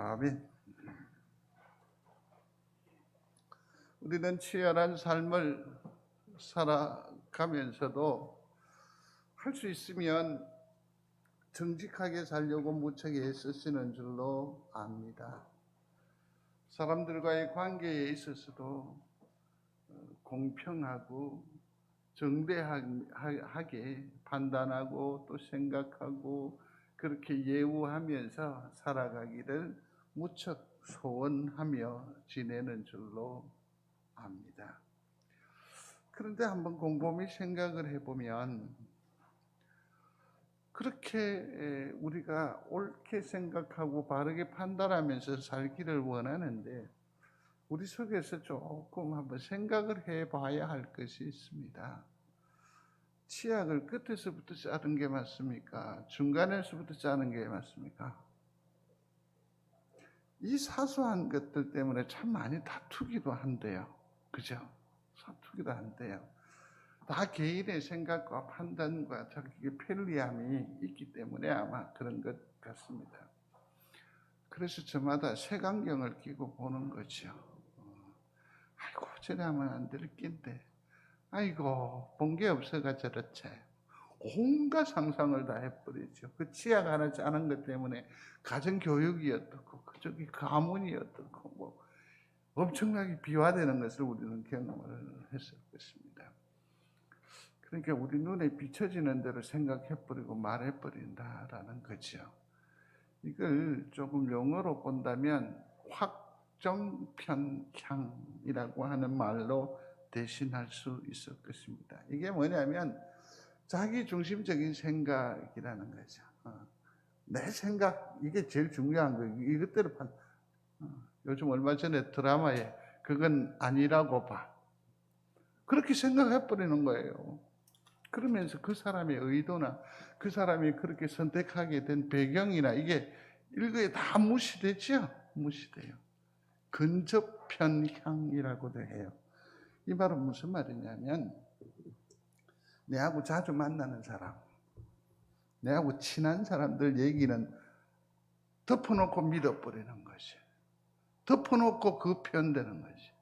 아멘. 우리는 치열한 삶을 살아가면서도 할 수 있으면 정직하게 살려고 무척 애쓰시는 줄로 압니다. 사람들과의 관계에 있어서도 공평하고 정대하게 판단하고 또 생각하고 그렇게 예우하면서 살아가기를 무척 소원하며 지내는 줄로 압니다. 그런데 한번 곰곰이 생각을 해보면 그렇게 우리가 옳게 생각하고 바르게 판단하면서 살기를 원하는데 우리 속에서 조금 한번 생각을 해봐야 할 것이 있습니다. 치약을 끝에서부터 짜는 게 맞습니까? 중간에서부터 짜는 게 맞습니까? 이 사소한 것들 때문에 참 많이 다투기도 한대요. 그죠? 다투기도 한대요. 다 개인의 생각과 판단과 자기의 편리함이 있기 때문에 아마 그런 것 같습니다. 그래서 저마다 색안경을 끼고 보는 거죠. 아이고 저래 하면 안 될 낀데 아이고 본 게 없어가 저렇지. 온갖 상상을 다 해버리죠. 그 치약 하나 짜는 것 때문에 가정교육이 어떻고 그쪽이 가문이 어떻고 뭐 엄청나게 비화되는 것을 우리는 경험을 했을 것입니다. 그러니까 우리 눈에 비춰지는 대로 생각해버리고 말해버린다라는 거죠. 이걸 조금 영어로 본다면 확정편향이라고 하는 말로 대신할 수 있을 것입니다. 이게 뭐냐면 자기중심적인 생각이라는 거죠. 내 생각, 이게 제일 중요한 거예요. 이것대로 요즘 얼마 전에 드라마에 그건 아니라고 봐. 그렇게 생각해버리는 거예요. 그러면서 그 사람의 의도나 그 사람이 그렇게 선택하게 된 배경이나 이게 일거에 다 무시되죠? 무시돼요. 근접편향이라고도 해요. 이 말은 무슨 말이냐면 내하고 자주 만나는 사람, 내하고 친한 사람들 얘기는 덮어놓고 믿어버리는 것이, 덮어놓고 그 편되는 것이.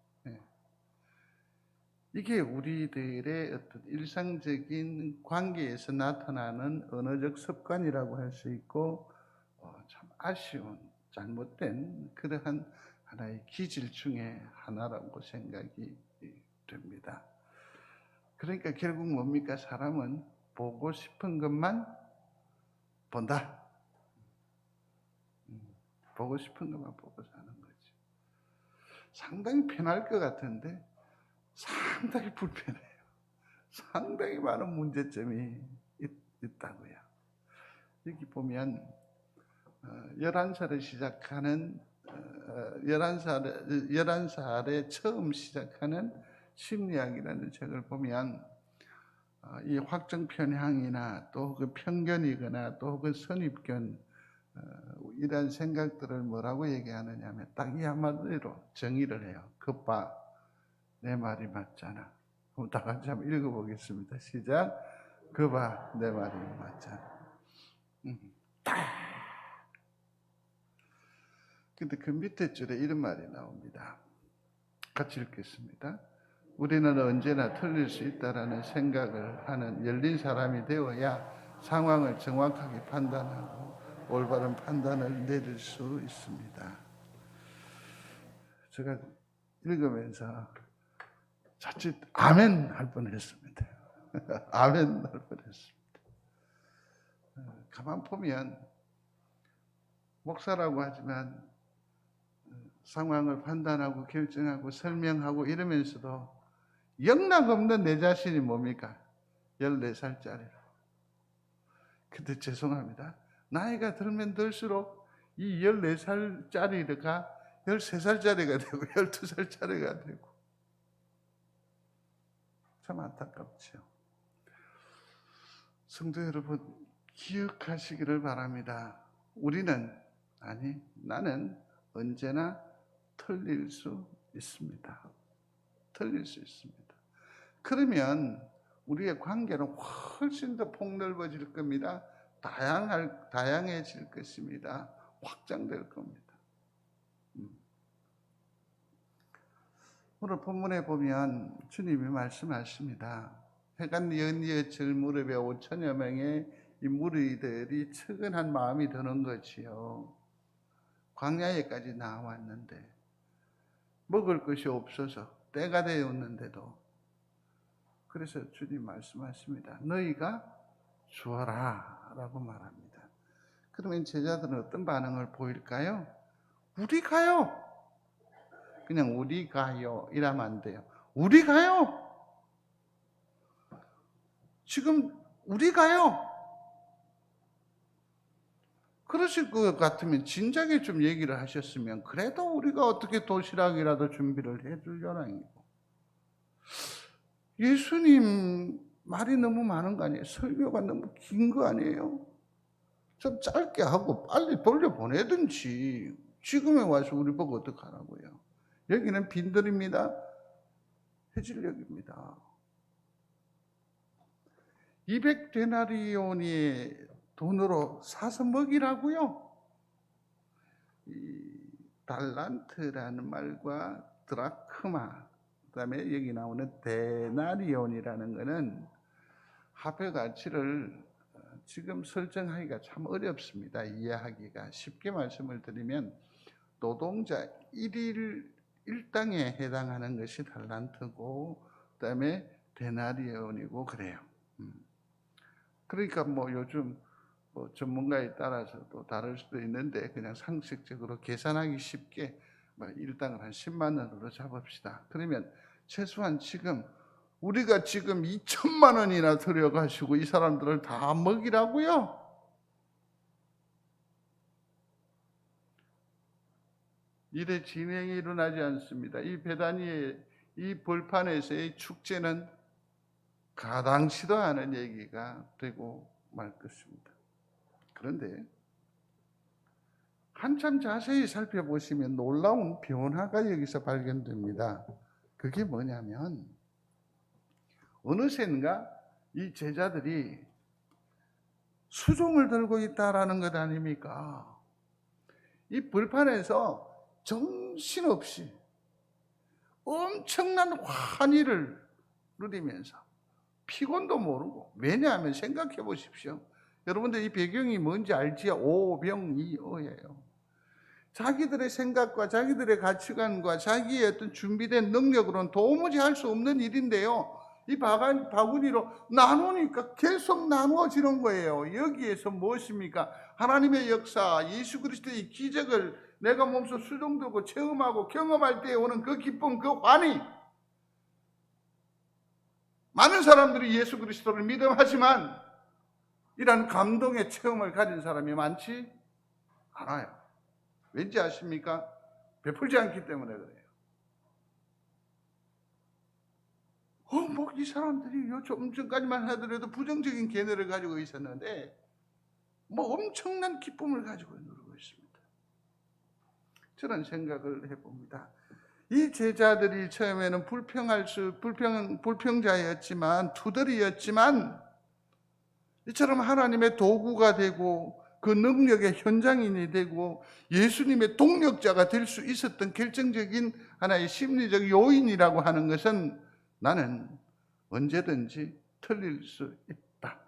이게 우리들의 어떤 일상적인 관계에서 나타나는 언어적 습관이라고 할 수 있고 참 아쉬운 잘못된 그러한 하나의 기질 중에 하나라고 생각이 됩니다. 그러니까 결국 뭡니까? 사람은 보고 싶은 것만 본다. 보고 싶은 것만 보고 사는 거지. 상당히 편할 것 같은데 상당히 불편해요. 상당히 많은 문제점이 있다고요. 여기 보면 11살에 시작하는 11살에 처음 시작하는 심리학이라는 책을 보면 이 확정편향이나 또 그 편견이거나 또 그 선입견 이런 생각들을 뭐라고 얘기하느냐 하면 딱 이 한마디로 정의를 해요. 그봐 내 말이 맞잖아. 그럼 다 같이 한번 읽어보겠습니다. 시작. 그봐 내 말이 맞잖아. 근데 그 밑에 줄에 이런 말이 나옵니다. 같이 읽겠습니다. 우리는 언제나 틀릴 수 있다라는 생각을 하는 열린 사람이 되어야 상황을 정확하게 판단하고 올바른 판단을 내릴 수 있습니다. 제가 읽으면서 자칫 아멘 할 뻔했습니다. 아멘 할 뻔했습니다. 가만 보면 목사라고 하지만 상황을 판단하고 결정하고 설명하고 이러면서도 영락없는 내 자신이 뭡니까? 14살짜리로. 근데 죄송합니다. 나이가 들면 들수록 이 14살짜리가 13살짜리가 되고 12살짜리가 되고 참 안타깝죠. 성도 여러분 기억하시기를 바랍니다. 나는 언제나 틀릴 수 있습니다. 틀릴 수 있습니다. 그러면 우리의 관계는 훨씬 더 폭넓어질 겁니다. 다양해질 것입니다. 확장될 겁니다. 오늘 본문에 보면 주님이 말씀하십니다. 해가 뉘엿뉘엿 질 무렵에 5천여 명의 이 무리들이 측은한 마음이 드는 거지요. 광야에까지 나왔는데 먹을 것이 없어서 때가 되었는데도, 그래서 주님 말씀하십니다. 너희가 주어라 라고 말합니다. 그러면 제자들은 어떤 반응을 보일까요? 우리 가요. 그냥 우리 가요 이러면 안 돼요. 우리 가요. 지금 우리 가요. 그러실 것 같으면 진작에 좀 얘기를 하셨으면 그래도 우리가 어떻게 도시락이라도 준비를 해주려나요. 예수님 말이 너무 많은 거 아니에요? 설교가 너무 긴 거 아니에요? 좀 짧게 하고 빨리 돌려보내든지 지금에 와서 우리 보고 어떡하라고요. 여기는 빈들입니다. 해질녘입니다. 200데나리온이 돈으로 사서 먹이라고요. 이 달란트라는 말과 드라크마, 그다음에 여기 나오는 데나리온이라는 것은 화폐 가치를 지금 설정하기가 참 어렵습니다. 이해하기가. 쉽게 말씀을 드리면 노동자 1일 일당에 해당하는 것이 달란트고, 그다음에 데나리온이고 그래요. 그러니까 뭐 요즘 전문가에 따라서 또 다를 수도 있는데 그냥 상식적으로 계산하기 쉽게 일당을 한 10만 원으로 잡읍시다. 그러면 최소한 지금 우리가 지금 2천만 원이나 들여가지고 이 사람들을 다 먹이라고요? 일의 진행이 일어나지 않습니다. 이 베다니의 이 벌판에서의 축제는 가당치도 않은 얘기가 되고 말 것입니다. 그런데 한참 자세히 살펴보시면 놀라운 변화가 여기서 발견됩니다. 그게 뭐냐면 어느샌가 이 제자들이 수종을 들고 있다라는 것 아닙니까? 이 벌판에서 정신없이 엄청난 환희를 누리면서 피곤도 모르고, 왜냐하면 생각해 보십시오. 여러분들 이 배경이 뭔지 알지요? 오병이어예요. 자기들의 생각과 자기들의 가치관과 자기의 어떤 준비된 능력으로는 도무지 할 수 없는 일인데요. 이 바구니로 나누니까 계속 나누어지는 거예요. 여기에서 무엇입니까? 하나님의 역사, 예수 그리스도의 기적을 내가 몸소 수종들고 체험하고 경험할 때 오는 그 기쁨, 그 환희. 많은 사람들이 예수 그리스도를 믿음하지만 이런 감동의 체험을 가진 사람이 많지 않아요. 왠지 아십니까? 베풀지 않기 때문에 그래요. 이 사람들이 좀 전까지만 하더라도 부정적인 견해를 가지고 있었는데 엄청난 기쁨을 가지고 누리고 있습니다. 저런 생각을 해봅니다. 이 제자들이 처음에는 불평자였지만, 투덜이였지만 이처럼 하나님의 도구가 되고 그 능력의 현장인이 되고 예수님의 동력자가 될 수 있었던 결정적인 하나의 심리적 요인이라고 하는 것은 나는 언제든지 틀릴 수 있다.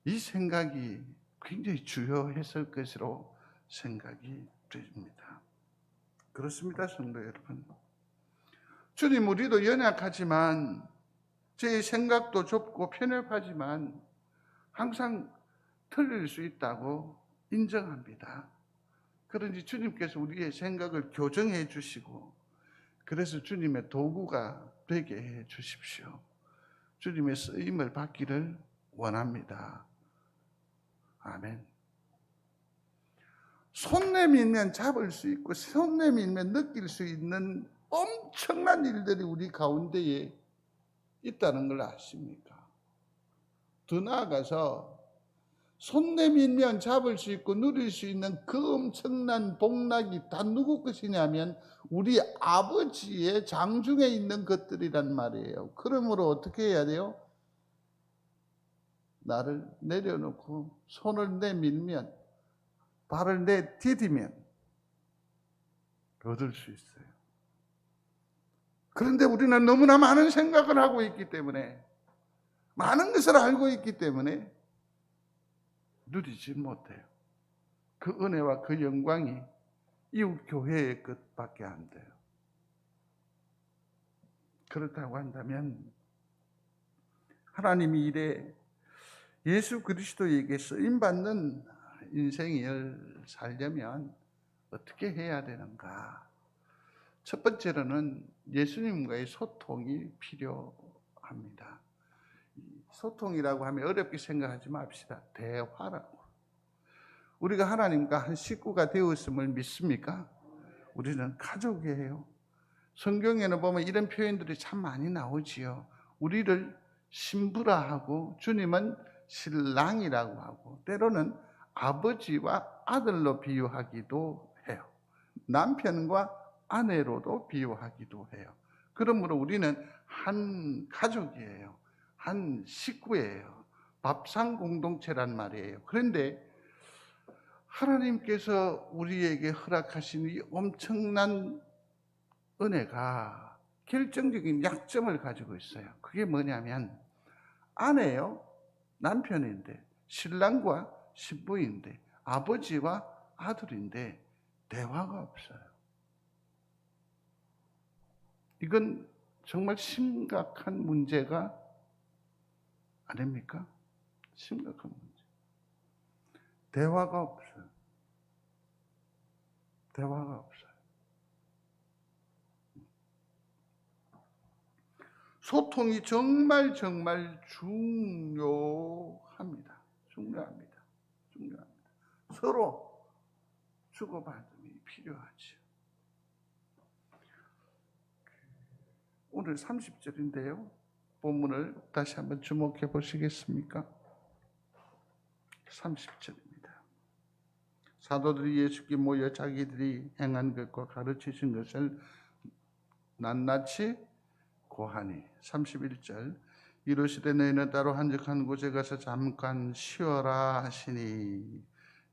이 생각이 굉장히 주요했을 것으로 생각이 됩니다. 그렇습니다, 성도 여러분. 주님, 우리도 연약하지만 제 생각도 좁고 편협하지만 항상 틀릴 수 있다고 인정합니다. 그런지 주님께서 우리의 생각을 교정해 주시고, 그래서 주님의 도구가 되게 해 주십시오. 주님의 쓰임을 받기를 원합니다. 아멘. 손 내밀면 잡을 수 있고 손 내밀면 느낄 수 있는 엄청난 일들이 우리 가운데에 있다는 걸 아십니까? 더 나아가서 손 내밀면 잡을 수 있고 누릴 수 있는 그 엄청난 복락이 다 누구 것이냐면 우리 아버지의 장중에 있는 것들이란 말이에요. 그러므로 어떻게 해야 돼요? 나를 내려놓고 손을 내밀면, 발을 내디디면 얻을 수 있어요. 그런데 우리는 너무나 많은 생각을 하고 있기 때문에, 많은 것을 알고 있기 때문에 누리지 못해요. 그 은혜와 그 영광이 이웃 교회의 것밖에 안 돼요. 그렇다고 한다면 하나님이 이래 예수 그리스도에게 쓰임받는 인생을 살려면 어떻게 해야 되는가? 첫 번째로는 예수님과의 소통이 필요합니다. 소통이라고 하면 어렵게 생각하지 맙시다. 대화라고. 우리가 하나님과 한 식구가 되었음을 믿습니까? 우리는 가족이에요. 성경에는 보면 이런 표현들이 참 많이 나오지요. 우리를 신부라 하고 주님은 신랑이라고 하고 때로는 아버지와 아들로 비유하기도 해요. 남편과 아내로도 비유하기도 해요. 그러므로 우리는 한 가족이에요. 한 식구예요. 밥상 공동체란 말이에요. 그런데 하나님께서 우리에게 허락하신 이 엄청난 은혜가 결정적인 약점을 가지고 있어요. 그게 뭐냐면 아내요, 남편인데, 신랑과 신부인데, 아버지와 아들인데 대화가 없어요. 이건 정말 심각한 문제가 아닙니까? 심각한 문제. 대화가 없어요. 대화가 없어요. 소통이 정말 중요합니다. 중요합니다. 서로 주고받음이 필요하죠. 오늘 30절인데요. 본문을 다시 한번 주목해 보시겠습니까? 30절입니다. 사도들이 예수께 모여 자기들이 행한 것과 가르치신 것을 낱낱이 고하니 31절 이르시되 너희는 따로 한적한 곳에 가서 잠깐 쉬어라 하시니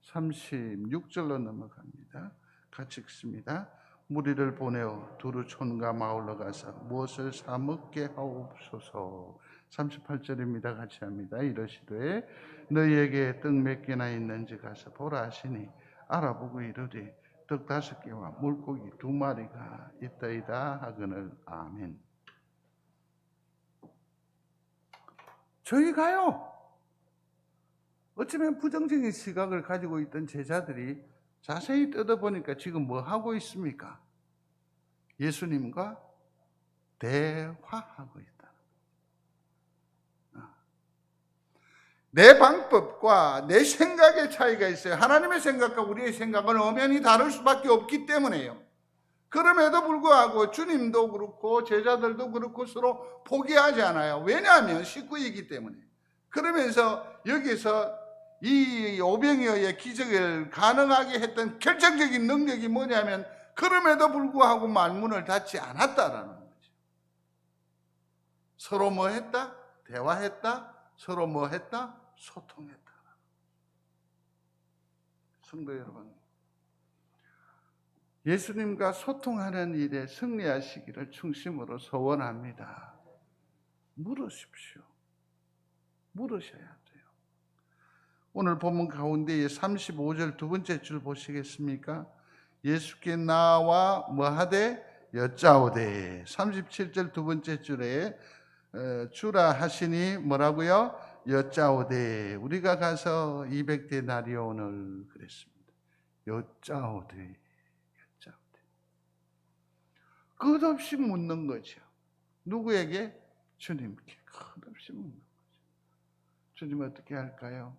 36절로 넘어갑니다. 같이 읽습니다. 무리를 보내어 두루 촌과 마을로 가서 무엇을 사 먹게 하옵소서. 38절입니다. 같이 합니다. 이르시되 너희에게 떡 몇 개나 있는지 가서 보라 하시니 알아보고 이르되 떡 5개와 물고기 2마리가 있다이다 하거늘. 아멘. 저희가요, 어쩌면 부정적인 시각을 가지고 있던 제자들이 자세히 뜯어보니까 지금 뭐 하고 있습니까? 예수님과 대화하고 있다. 내 방법과 내 생각의 차이가 있어요. 하나님의 생각과 우리의 생각은 엄연히 다를 수밖에 없기 때문에요. 그럼에도 불구하고 주님도 그렇고 제자들도 그렇고 서로 포기하지 않아요. 왜냐하면 식구이기 때문에. 그러면서 여기서 이 오병이어의 기적을 가능하게 했던 결정적인 능력이 뭐냐면 그럼에도 불구하고 말문을 닫지 않았다라는 거죠. 서로 뭐 했다? 대화했다. 서로 뭐 했다? 소통했다. 성도 여러분, 예수님과 소통하는 일에 승리하시기를 중심으로 소원합니다. 물으십시오. 물으셔야 돼요. 오늘 본문 가운데에 35절 두 번째 줄 보시겠습니까? 예수께 나와 뭐하되 여짜오되. 37절 두 번째 줄에 주라 하시니 뭐라고요? 여짜오되. 우리가 가서 200데나리온을 그랬습니다. 여짜오되. 끝없이 묻는 거죠. 누구에게? 주님께 끝없이 묻는 거죠. 주님 어떻게 할까요?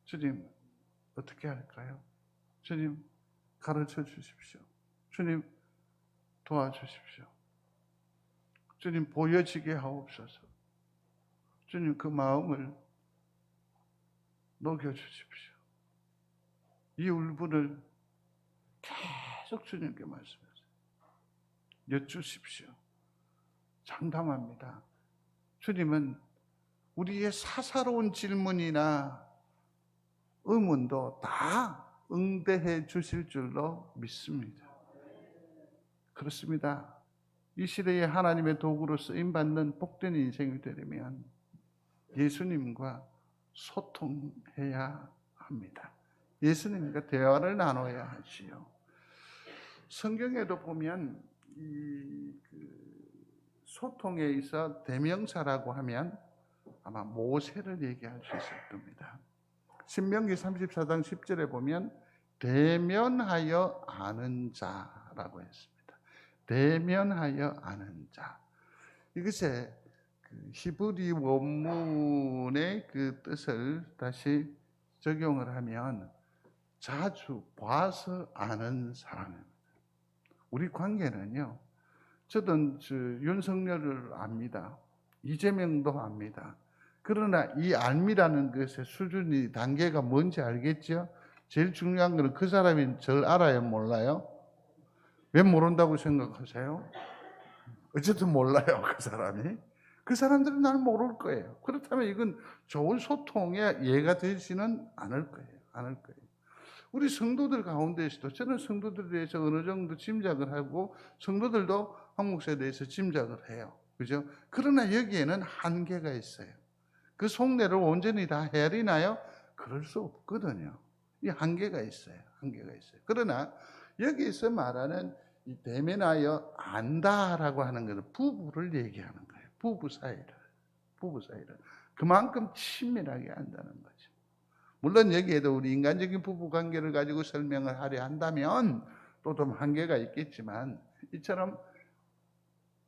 주님 어떻게 할까요? 주님 가르쳐 주십시오. 주님 도와주십시오. 주님 보여지게 하옵소서. 주님 그 마음을 녹여주십시오. 이 울분을 계속 주님께 말씀하세요. 여쭈십시오. 장담합니다. 주님은 우리의 사사로운 질문이나 의문도 다 응대해 주실 줄로 믿습니다. 그렇습니다. 이 시대에 하나님의 도구로 쓰임받는 복된 인생이 되려면 예수님과 소통해야 합니다. 예수님과 대화를 나눠야 하지요. 성경에도 보면 이 소통에 있어 대명사라고 하면 아마 모세를 얘기할 수 있을 겁니다. 신명기 34장 10절에 보면 대면하여 아는 자라고 했습니다. 대면하여 아는 자. 이것의 히브리 원문의 그 뜻을 다시 적용을 하면 자주 봐서 아는 사람입니다. 우리 관계는요. 저도 윤석열을 압니다. 이재명도 압니다. 그러나 이 알미라는 것의 수준이 단계가 뭔지 알겠죠? 제일 중요한 것은 그 사람이 저를 알아요, 몰라요? 왜 모른다고 생각하세요? 어쨌든 몰라요, 그 사람이. 그 사람들은 날 모를 거예요. 그렇다면 이건 좋은 소통의 예가 되지는 않을 거예요. 않을 거예요. 우리 성도들 가운데에서도 저는 성도들에 대해서 어느 정도 짐작을 하고 성도들도 한 목사에 대해서 짐작을 해요. 그죠? 그러나 여기에는 한계가 있어요. 그 속내를 온전히 다 헤아리나요? 그럴 수 없거든요. 이 한계가 있어요. 한계가 있어요. 그러나 여기서 말하는 이 대면하여 안다라고 하는 것은 부부를 얘기하는 거예요. 부부 사이를. 그만큼 친밀하게 한다는 거죠. 물론 여기에도 우리 인간적인 부부 관계를 가지고 설명을 하려 한다면 또 좀 한계가 있겠지만 이처럼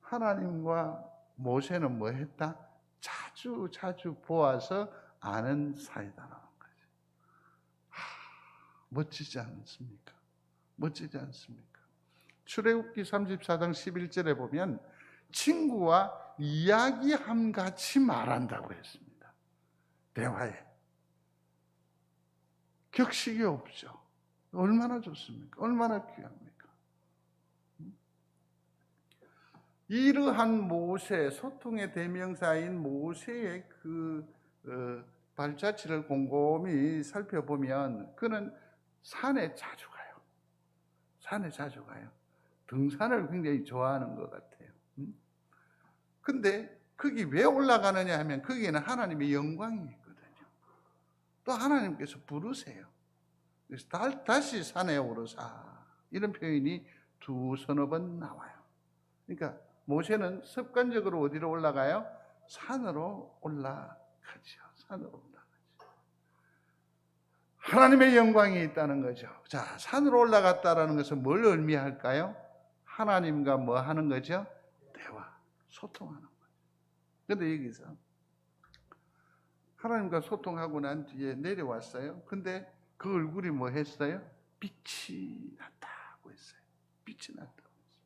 하나님과 모세는 뭐 했다? 자주 보아서 아는 사이다라는 거죠. 멋지지 않습니까? 멋지지 않습니까? 출애굽기 34장 11절에 보면 친구와 이야기함 같이 말한다고 했습니다. 대화에. 격식이 없죠. 얼마나 좋습니까? 얼마나 귀합니까? 이러한 모세, 소통의 대명사인 모세의 발자취를 곰곰이 살펴보면 그는 산에 자주 가요. 산에 자주 가요. 등산을 굉장히 좋아하는 것 같아요. 근데 거기 왜 올라가느냐 하면 거기에는 하나님의 영광이 있거든요. 또 하나님께서 부르세요. 그래서 다시 산에 오르사 이런 표현이 두서너 번 나와요. 그러니까 모세는 습관적으로 어디로 올라가요? 산으로 올라가죠. 산으로 올라가죠. 하나님의 영광이 있다는 거죠. 자, 산으로 올라갔다라는 것은 뭘 의미할까요? 하나님과 뭐 하는 거죠? 대화, 소통하는 거죠. 그런데 여기서 하나님과 소통하고 난 뒤에 내려왔어요. 근데 그 얼굴이 뭐 했어요? 빛이 났다고 했어요. 빛이 났다고 했어요.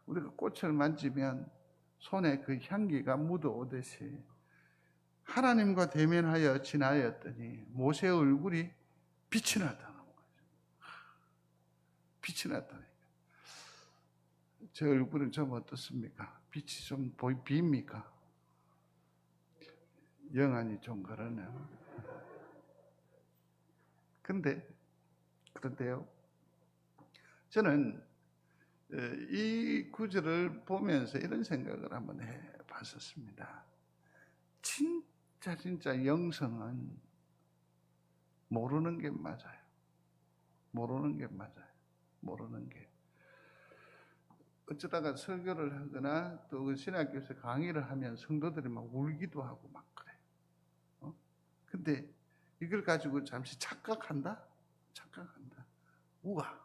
우리가 꽃을 만지면 손에 그 향기가 묻어오듯이 하나님과 대면하여 지나였더니 모세의 얼굴이 빛이 났다는 거죠. 빛이 났다니까. 제 얼굴은 좀 어떻습니까? 빛이 좀 비입니까? 영안이 좀 그러네요. 그런데요. 저는 이 구절을 보면서 이런 생각을 한번 해봤었습니다. 진짜 영성은 모르는 게 맞아요. 모르는 게 맞아요. 모르는 게. 어쩌다가 설교를 하거나 또 신학교에서 강의를 하면 성도들이 막 울기도 하고 막 그래요. 근데 이걸 가지고 잠시 착각한다? 착각한다. 우와.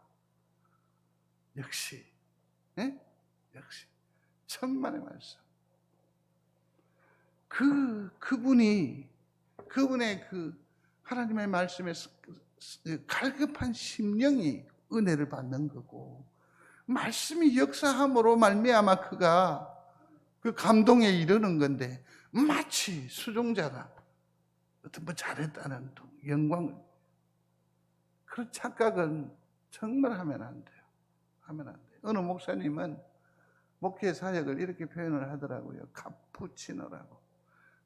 역시. 역시. 천만의 말씀. 그분의 그 하나님의 말씀에 갈급한 심령이 은혜를 받는 거고, 말씀이 역사함으로 말미암아 그가 그 감동에 이르는 건데, 마치 수종자가 어떤 뭐 잘했다는 영광을, 그런 착각은 정말 하면 안 돼요. 하면 안 돼요. 어느 목사님은 목회 사역을 이렇게 표현을 하더라고요. 카푸치노라고.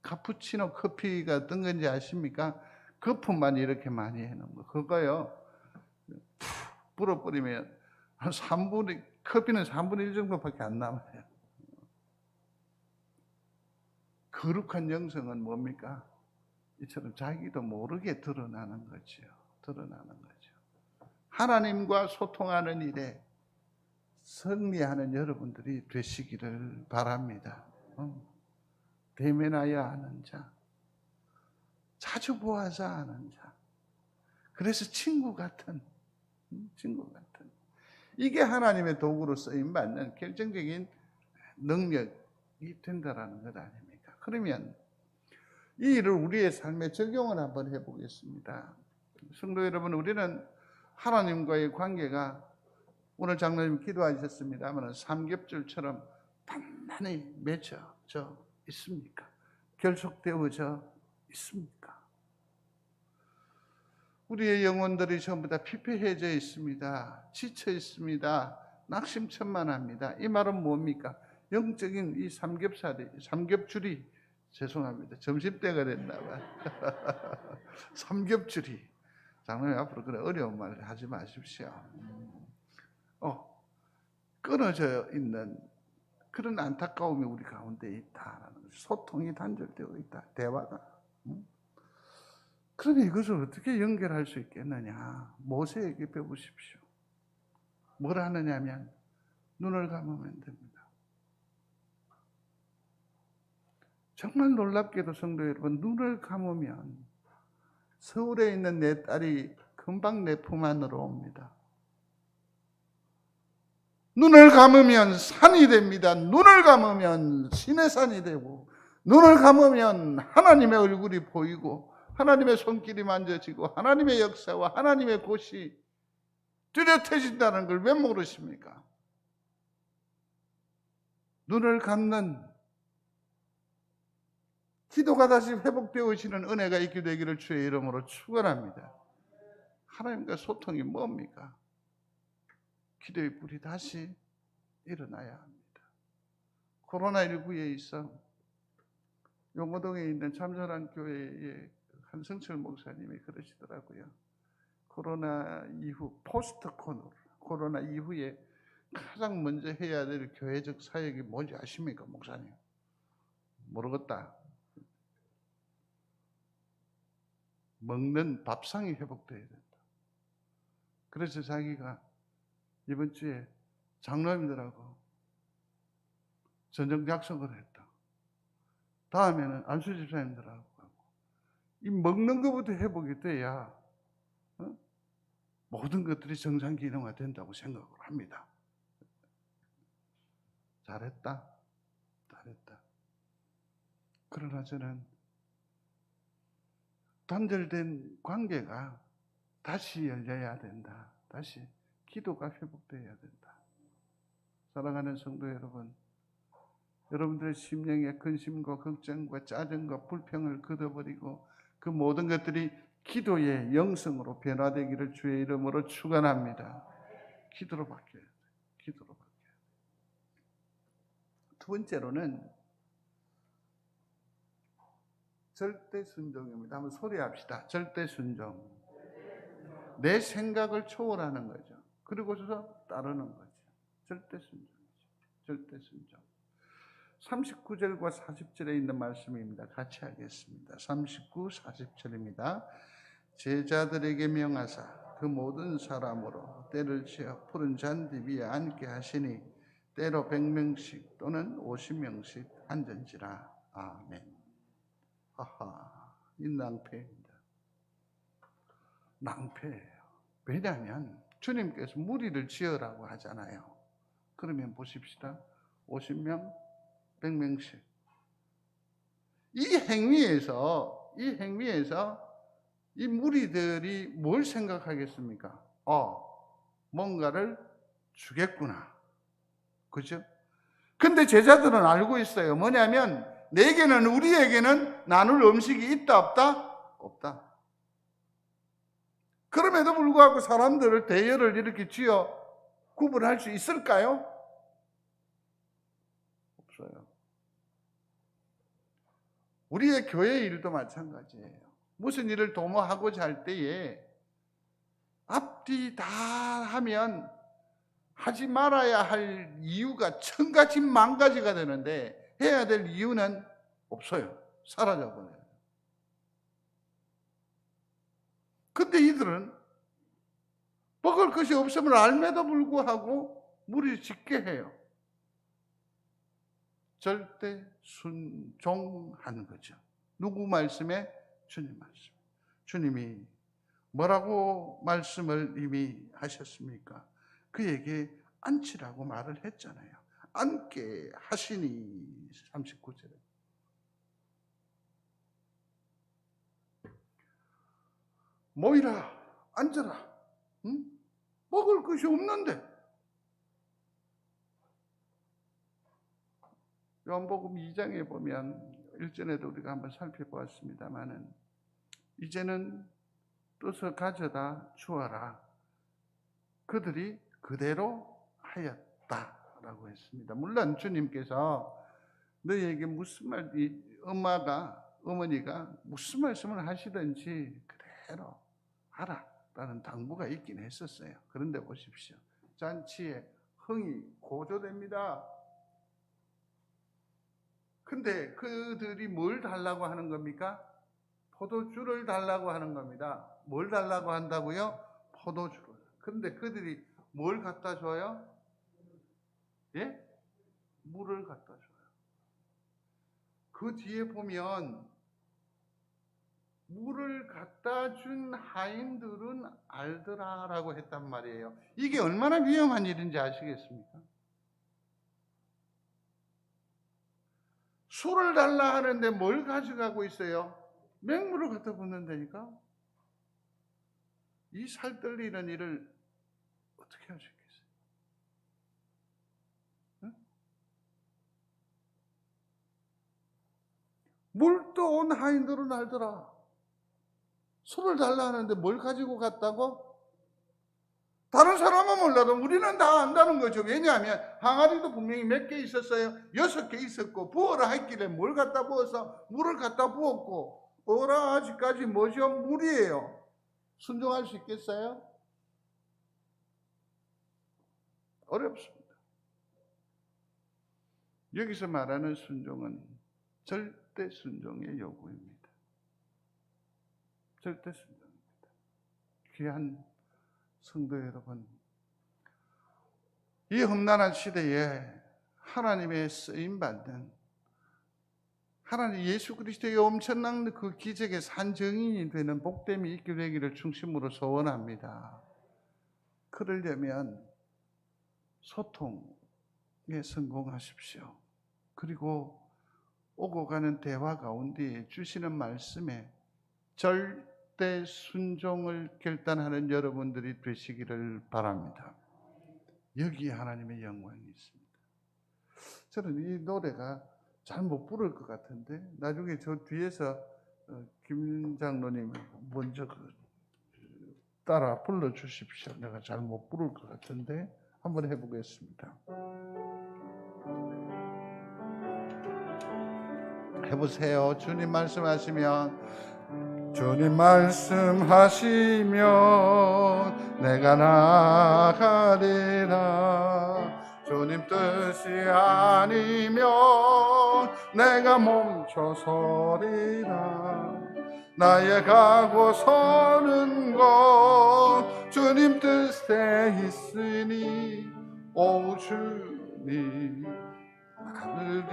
카푸치노 커피가 어떤 건지 아십니까? 거품만 이렇게 많이 해놓은 거. 그거요. 불어버리면 한 3분의, 커피는 3분의 1 정도밖에 안 남아요. 거룩한 영성은 뭡니까? 이처럼 자기도 모르게 드러나는 거죠. 드러나는 거죠. 하나님과 소통하는 일에 승리하는 여러분들이 되시기를 바랍니다. 대면하여 아는 자, 자주 보아서 아는 자. 그래서 친구 같은, 이게 하나님의 도구로 쓰임 받는 결정적인 능력이 된다라는 것 아닙니까? 그러면 이 일을 우리의 삶에 적용을 한번 해보겠습니다. 성도 여러분, 우리는 하나님과의 관계가 오늘 장로님 기도하셨습니다만 삼겹줄처럼 단단히 맺어져 있습니까? 결속되어져 있습니까? 우리의 영혼들이 전부 다 피폐해져 있습니다. 지쳐 있습니다. 낙심천만합니다. 이 말은 뭡니까? 영적인 이 삼겹줄이 죄송합니다. 점심때가 됐나 봐요. 삼겹줄이. 장로님 앞으로 그런 어려운 말 하지 마십시오. 끊어져 있는 그런 안타까움이 우리 가운데 있다라는 소통이 단절되어 있다. 대화가. 그런데 이것을 어떻게 연결할 수 있겠느냐? 모세에게 배우십시오. 뭘 하느냐면 눈을 감으면 됩니다. 정말 놀랍게도 성도 여러분, 눈을 감으면 서울에 있는 내 딸이 금방 내 품 안으로 옵니다. 눈을 감으면 산이 됩니다. 눈을 감으면 신의 산이 되고, 눈을 감으면 하나님의 얼굴이 보이고, 하나님의 손길이 만져지고, 하나님의 역사와 하나님의 곳이 뚜렷해진다는 걸 왜 모르십니까? 눈을 감는 기도가 다시 회복되어지는 은혜가 있게 되기를 주의 이름으로 축원합니다. 하나님과 소통이 뭡니까? 기도의 불이 다시 일어나야 합니다. 코로나19에 있어 용호동에 있는 참선한 교회의 한성철 목사님이 그러시더라고요. 코로나 이후, 포스트 코로나 이후에 가장 먼저 해야 될 교회적 사역이 뭔지 아십니까, 목사님? 모르겠다. 먹는 밥상이 회복돼야 된다. 그래서 자기가 이번 주에 장로님들하고 전정 약속을 했다. 다음에는 안수 집사님들하고 이 먹는 것부터 회복이 돼야 모든 것들이 정상 기능화 된다고 생각을 합니다. 잘했다. 그러나 저는 단절된 관계가 다시 열려야 된다. 다시 기도가 회복되어야 된다. 사랑하는 성도 여러분, 여러분들의 심령의 근심과 걱정과 짜증과 불평을 걷어버리고 그 모든 것들이 기도의 영성으로 변화되기를 주의 이름으로 축원합니다. 기도로 바뀌어야 돼요. 기도로 바뀌어야 돼요. 두 번째로는 절대 순종입니다. 한번 소리합시다. 절대 순종. 내 생각을 초월하는 거죠. 그리고서 따르는 거죠. 절대 순종이죠. 절대 순종. 39절과 40절에 있는 말씀입니다. 같이 하겠습니다. 39, 40절입니다. 제자들에게 명하사 그 모든 사람으로 때를 지어 푸른 잔디 위에 앉게 하시니 때로 100명씩 또는 50명씩 앉은지라. 아멘. 이 낭패입니다. 낭패예요. 왜냐하면 주님께서 무리를 지으라고 하잖아요. 그러면 보십시다. 50명, 100명씩. 이 행위에서 이 무리들이 뭘 생각하겠습니까? 뭔가를 주겠구나. 그죠? 근데 제자들은 알고 있어요. 뭐냐면 우리에게는 나눌 음식이 있다 없다? 없다. 그럼에도 불구하고 사람들을 대열을 이렇게 지어 구분할 수 있을까요? 없어요. 우리의 교회 일도 마찬가지예요. 무슨 일을 도모하고자 할 때에 앞뒤 다 하면 하지 말아야 할 이유가 1000가지 10,000가지가 되는데 해야 될 이유는 없어요. 사라져버려요. 근데 이들은 먹을 것이 없음을 알매도 불구하고 무리 짓게 해요. 절대 순종하는 거죠. 누구 말씀에? 주님 말씀. 주님이 뭐라고 말씀을 이미 하셨습니까? 그에게 앉히라고 말을 했잖아요. 앉게 하시니 39절에. 모이라, 앉아라. 응? 먹을 것이 없는데. 요한복음 2장에 보면 일전에도 우리가 한번 살펴보았습니다마는 이제는 뜻을 가져다 주어라. 그들이 그대로 하였다라고 했습니다. 물론 주님께서 너희에게 무슨 어머니가 무슨 말씀을 하시든지 그대로 하라라는 당부가 있긴 했었어요. 그런데 보십시오. 잔치에 흥이 고조됩니다. 근데 그들이 뭘 달라고 하는 겁니까? 포도주를 달라고 하는 겁니다. 뭘 달라고 한다고요? 포도주를. 근데 그들이 뭘 갖다 줘요? 예? 물을 갖다 줘요. 그 뒤에 보면 물을 갖다 준 하인들은 알더라라고 했단 말이에요. 이게 얼마나 위험한 일인지 아시겠습니까? 술을 달라 하는데 뭘 가져가고 있어요? 맹물을 갖다 붓는다니까? 이 살떨리는 일을 어떻게 할 수 있겠어요? 응? 물도 온 하인들은 알더라. 술을 달라 하는데 뭘 가지고 갔다고? 다른 사람은 몰라도 우리는 다 안다는 거죠. 왜냐하면 항아리도 분명히 몇 개 있었어요. 6개 있었고 부어라 했길래 뭘 갖다 부어서 물을 갖다 부었고 어라지까지 뭐죠? 물이에요. 순종할 수 있겠어요? 어렵습니다. 여기서 말하는 순종은 절대 순종의 요구입니다. 절대 순종입니다. 귀한 성도 여러분, 이 험난한 시대에 하나님의 쓰임받는 하나님 예수 그리스도의 엄청난 그 기적의 산증인이 되는 복됨이 있게 되기를 중심으로 소원합니다. 그러려면 소통에 성공하십시오. 그리고 오고 가는 대화 가운데 주시는 말씀에 절대 순종을 결단하는 여러분들이 되시기를 바랍니다. 여기에 하나님의 영광이 있습니다. 저는 이 노래가 잘 못 부를 것 같은데 나중에 저 뒤에서 김 장로님 먼저 따라 불러주십시오. 내가 잘 못 부를 것 같은데 한번 해보겠습니다. 해보세요. 주님 말씀하시면 내가 나가리라. 주님 뜻이 아니면 내가 멈춰서리라. 나의 가고 서는 것 주님 뜻에 있으니 오 주님 나를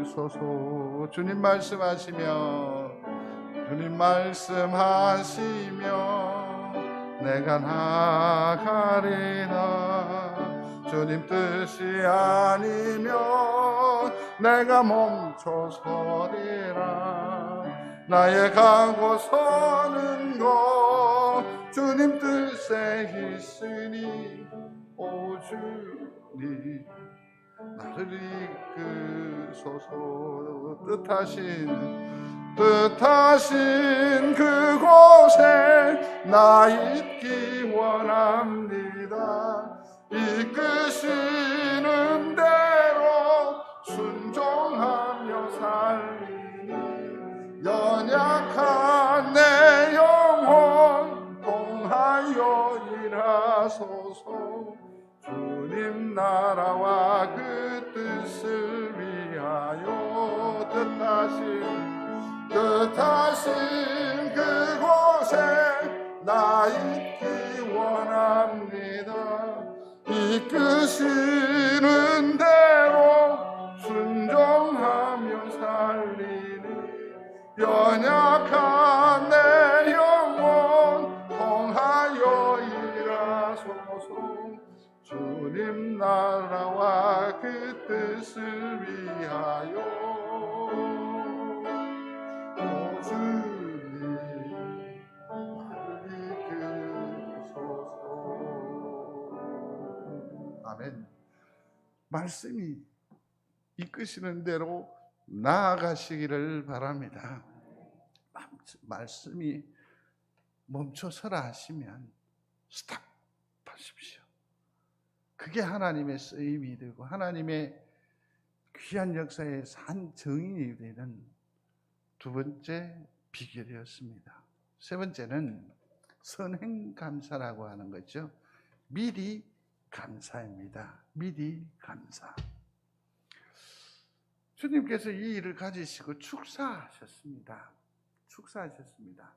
이끄소서. 주님 말씀하시면 내가 나가리라. 주님 뜻이 아니면 내가 멈춰서리라. 나의 가고 서는 것 주님 뜻에 있으니 오 주님 나를 이끄소서. 뜻하신 그곳에 나 있기 원합니다. 이끄시는 대로 순종하며 살리니 연약한 일하소서. 주님 나라와 그 뜻을 위하여 뜻하신 그곳에 나 있기 원합니다. 이끄시는 대로 순종하며 살리니 연약한 내 영혼 통하여 일하소서. 주님 나라와 그 뜻을 위하여 주님 이끄소서. 아멘. 말씀이 이끄시는 대로 나아가시기를 바랍니다. 말씀이 멈춰서라 하시면 스탑 하십시오. 그게 하나님의 쓰임이 되고 하나님의 귀한 역사의 산 정인이 되는 두 번째 비결이었습니다. 세 번째는 선행감사라고 하는 거죠. 미리 감사입니다. 미리 감사. 주님께서 이 일을 가지시고 축사하셨습니다. 축사하셨습니다.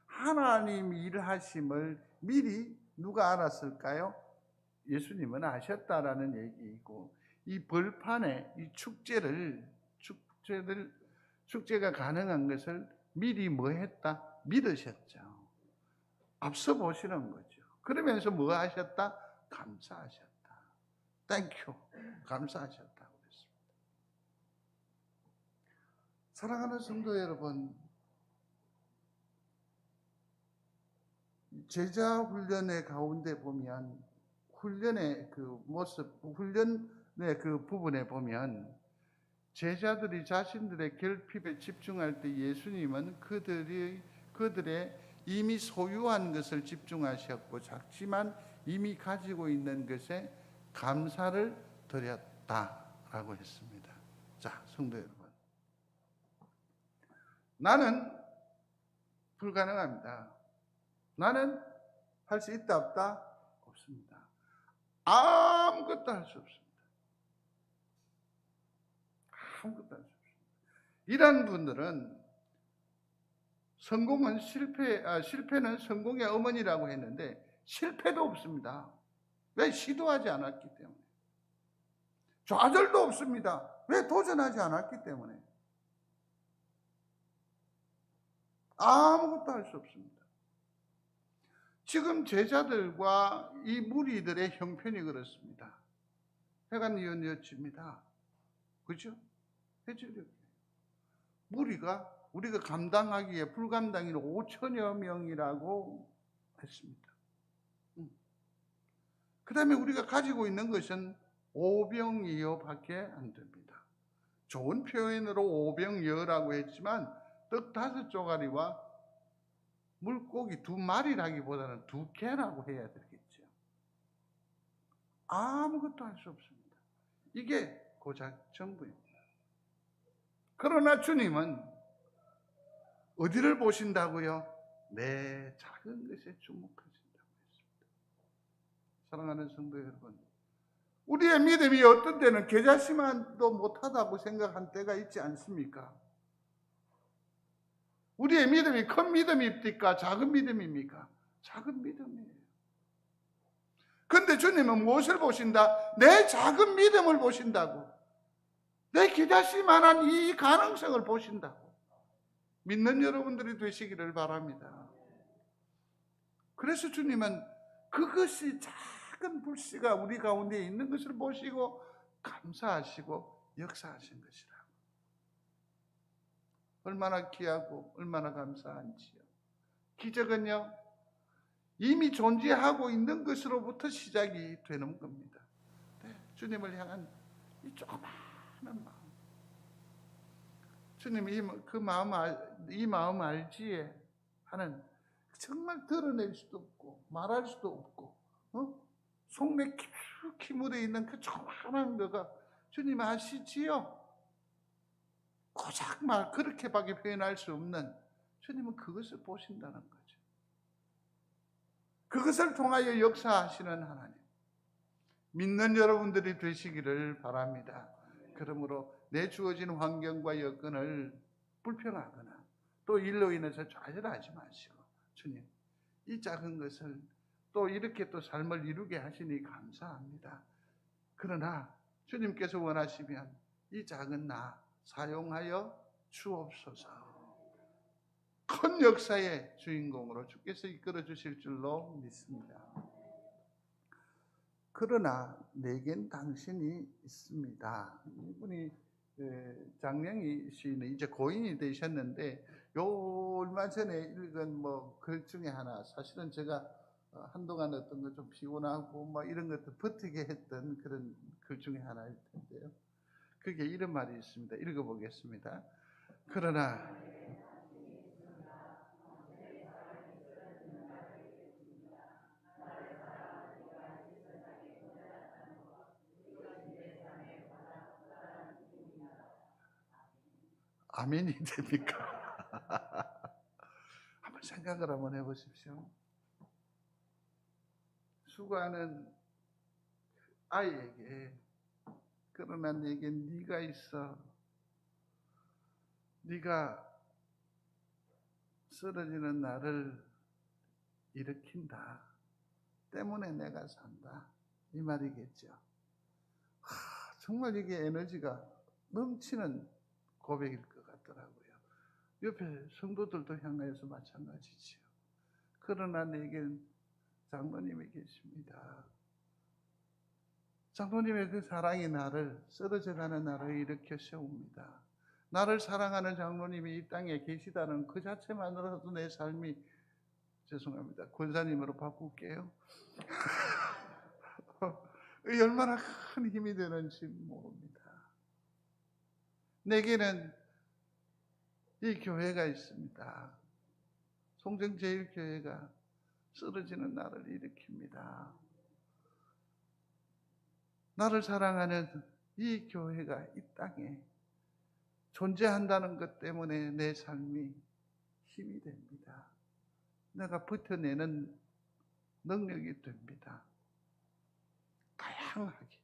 하나님 일하심을 미리 누가 알았을까요? 예수님은 아셨다라는 얘기이고, 이 벌판에 이 축제가 가능한 것을 미리 뭐 했다? 믿으셨죠. 앞서 보시는 거죠. 그러면서 뭐 하셨다? 감사하셨다. 땡큐. 감사하셨다고 했습니다. 사랑하는 성도 여러분, 제자 훈련의 가운데 보면 훈련의 그 모습, 훈련의 그 부분에 보면 제자들이 자신들의 결핍에 집중할 때 예수님은 그들의 이미 소유한 것을 집중하셨고 작지만 이미 가지고 있는 것에 감사를 드렸다라고 했습니다. 자, 성도 여러분, 나는 불가능합니다. 나는 할 수 있다 없다? 없습니다. 아무것도 할 수 없습니다. 아무것도 할 수 없습니다. 이런 분들은 실패는 성공의 어머니라고 했는데 실패도 없습니다. 왜? 시도하지 않았기 때문에. 좌절도 없습니다. 왜? 도전하지 않았기 때문에. 아무것도 할 수 없습니다. 지금 제자들과 이 무리들의 형편이 그렇습니다. 해가 뉘어집니다. 그죠? 해질녘. 무리가 우리가 감당하기에 불감당인 5천여 명이라고 했습니다. 그 다음에 우리가 가지고 있는 것은 오병이어밖에 안 됩니다. 좋은 표현으로 오병이어라고 했지만 떡 5조가리와 물고기 2마리라기보다는 2개라고 해야 되겠죠. 아무것도 할 수 없습니다. 이게 고작 전부입니다. 그러나 주님은 어디를 보신다고요? 내 작은 것에 주목하신다고 했습니다. 사랑하는 성도 여러분, 우리의 믿음이 어떤 때는 계좌심한도 못하다고 생각한 때가 있지 않습니까? 우리의 믿음이 큰 믿음입니까? 작은 믿음입니까? 작은 믿음이에요. 그런데 주님은 무엇을 보신다? 내 작은 믿음을 보신다고. 내 기다실만한 이 가능성을 보신다고. 믿는 여러분들이 되시기를 바랍니다. 그래서 주님은 그것이 작은 불씨가 우리 가운데 있는 것을 보시고 감사하시고 역사하신 것이라. 얼마나 귀하고 얼마나 감사한지요. 기적은요, 이미 존재하고 있는 것으로부터 시작이 되는 겁니다. 네, 주님을 향한 이 조그마한 마음. 주님 이 마음 알지에 하는, 정말 드러낼 수도 없고 말할 수도 없고 속내 깊이 묻어 있는 그 조그마한 거가 주님 아시지요? 고작 그렇게밖에 표현할 수 없는, 주님은 그것을 보신다는 거죠. 그것을 통하여 역사하시는 하나님, 믿는 여러분들이 되시기를 바랍니다. 그러므로 내 주어진 환경과 여건을 불평하거나 또 일로 인해서 좌절하지 마시고, 주님, 이 작은 것을 또 이렇게 또 삶을 이루게 하시니 감사합니다. 그러나 주님께서 원하시면 이 작은 나 사용하여 주옵소서. 큰 역사의 주인공으로 주께서 이끌어 주실 줄로 믿습니다. 그러나 내겐 당신이 있습니다. 이분이 장명희 시인은 이제 고인이 되셨는데, 얼마 전에 읽은 글 중에 하나, 사실은 제가 한동안 어떤 거 좀 피곤하고 이런 것들 버티게 했던 그런 글 중에 하나일 텐데요. 그게 이런 말이 있습니다. 읽어보겠습니다. 그러나 아멘이 됩니까? 한번 생각을 한번 해보십시오. 수고하는 아이에게, 그러나 내겐 네가 있어. 네가 쓰러지는 나를 일으킨다. 때문에 내가 산다. 이 말이겠죠. 정말 이게 에너지가 넘치는 고백일 것 같더라고요. 옆에 성도들도 향하여서 마찬가지지요. 그러나 내겐 장로님이 계십니다. 장로님의 그 사랑이 나를, 쓰러져가는 나를 일으켜 세웁니다. 나를 사랑하는 장로님이 이 땅에 계시다는 그 자체만으로도 내 삶이, 죄송합니다, 권사님으로 바꿀게요. 얼마나 큰 힘이 되는지 모릅니다. 내게는 이 교회가 있습니다. 송정제일교회가 쓰러지는 나를 일으킵니다. 나를 사랑하는 이 교회가 이 땅에 존재한다는 것 때문에 내 삶이 힘이 됩니다. 내가 버텨내는 능력이 됩니다. 다양하게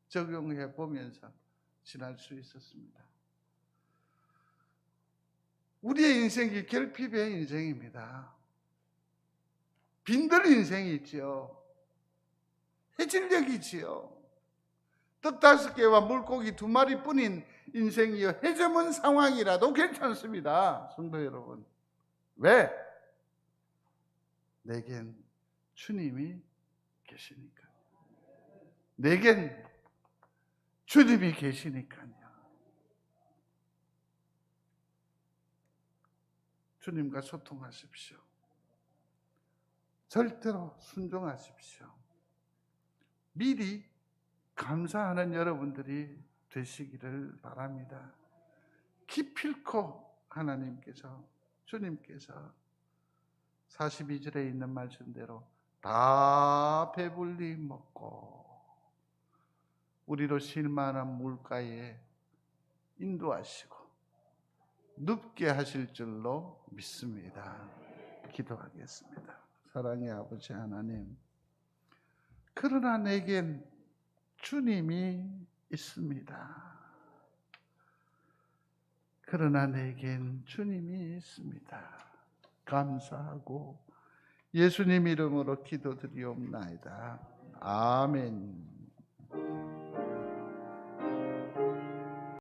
적용해 보면서 지날 수 있었습니다. 우리의 인생이 결핍의 인생입니다. 빈들 인생이 있죠. 해질녘이지요. 떡 5개와 물고기 2마리뿐인 인생이요, 해저문 상황이라도 괜찮습니다. 성도 여러분, 왜? 내겐 주님이 계시니까요. 내겐 주님이 계시니까요. 주님과 소통하십시오. 절대로 순종하십시오. 미리 감사하는 여러분들이 되시기를 바랍니다. 기필코 하나님께서, 주님께서 42절에 있는 말씀대로 다 배불리 먹고 우리로 실만한 물가에 인도하시고 눕게 하실 줄로 믿습니다. 기도하겠습니다. 사랑의 아버지 하나님, 그러나 내겐 주님이 있습니다. 그러나 내겐 주님이 있습니다. 감사하고 예수님 이름으로 기도드리옵나이다. 아멘.